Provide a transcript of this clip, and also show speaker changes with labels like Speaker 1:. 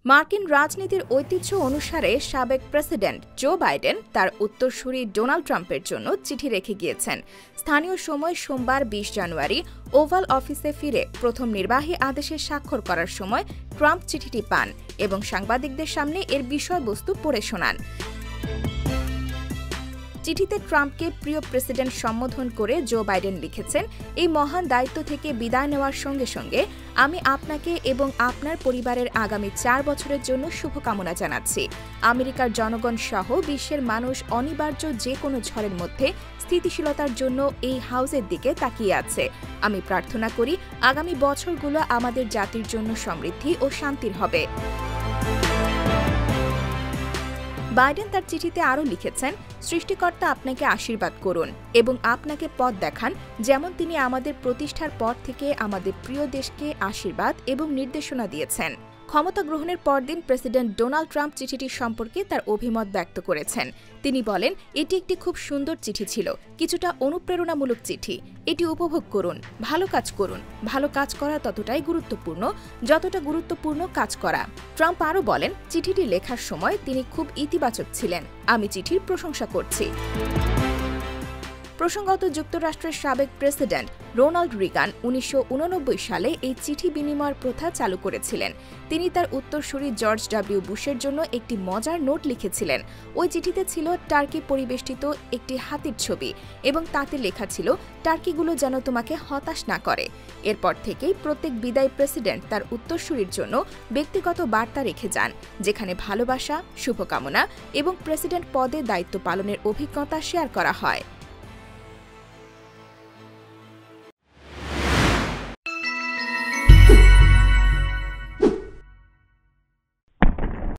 Speaker 1: মার্কিন রাজনীতির ঐতিহ্য অনুসারে সাবেক প্রেসিডেন্ট জো বাইডেন তার উত্তরসূরি ডোনাল্ড ট্রাম্পের জন্য চিঠি রেখে গিয়েছেন। স্থানীয় সময় সোমবার ২০ জানুয়ারি ওভাল অফিসে ফিরে প্রথম নির্বাহী আদেশে স্বাক্ষর করার সময় ট্রাম্প চিঠিটি পান এবং সাংবাদিকদের সামনে এর বিষয়বস্তু পড়ে শোনান। চিঠিতে ট্রাম্পকে প্রিয় প্রেসিডেন্ট সম্বোধন করে জো বাইডেন লিখেছেন, এই মহান দায়িত্ব থেকে বিদায় নেওয়ার সঙ্গে সঙ্গে আমি আপনাকে এবং আপনার পরিবারের আগামী ৪ বছরের জন্য শুভকামনা জানাচ্ছি। আমেরিকার জনগণ সহ বিশ্বের মানুষ অনিবার্য যে কোনো ঝড়ের মধ্যে স্থিতিশীলতার জন্য এই হাউসের দিকে তাকিয়ে আছে। আমি প্রার্থনা করি আগামী বছরগুলো আমাদের জাতির জন্য সমৃদ্ধি ও শান্তির হবে। বাইডেন তার চিঠিতে আরও লিখেছেন, সৃষ্টিকর্তা আপনাকে আশীর্বাদ করুন এবং আপনাকে পথ দেখান, যেমন তিনি আমাদের প্রতিষ্ঠার পর থেকে আমাদের প্রিয় দেশকে আশীর্বাদ এবং নির্দেশনা দিয়েছেন। ক্ষমতা গ্রহণের পরদিন প্রেসিডেন্ট ডোনাল্ড ট্রাম্প চিঠিটি সম্পর্কে তার অভিমত ব্যক্ত করেছেন। তিনি বলেন, এটি একটি খুব সুন্দর চিঠি ছিল, কিছুটা অনুপ্রেরণামূলক চিঠি। এটি উপভোগ করুন, ভালো কাজ করুন। ভালো কাজ করা ততটাই গুরুত্বপূর্ণ যতটা গুরুত্বপূর্ণ কাজ করা। ট্রাম্প আরও বলেন, চিঠিটি লেখার সময় তিনি খুব ইতিবাচক ছিলেন। আমি চিঠির প্রশংসা করছি। প্রসঙ্গত, যুক্তরাষ্ট্রের সাবেক প্রেসিডেন্ট রোনাল্ড রিগান ১৯৮৯ সালে এই চিঠি বিনিময়ের প্রথা চালু করেছিলেন। তিনি তার উত্তরসূরি জর্জ ডব্লিউ বুশের জন্য একটি মজার নোট লিখেছিলেন। ওই চিঠিতে ছিল টার্কি পরিবেষ্টিত একটি হাতির ছবি এবং তাতে লেখা ছিল, টার্কিগুলো যেন তোমাকে হতাশ না করে। এরপর থেকেই প্রত্যেক বিদায়ী প্রেসিডেন্ট তার উত্তরসূরির জন্য ব্যক্তিগত বার্তা রেখে যান, যেখানে ভালোবাসা, শুভকামনা এবং প্রেসিডেন্ট পদে দায়িত্ব পালনের অভিজ্ঞতা শেয়ার করা হয়।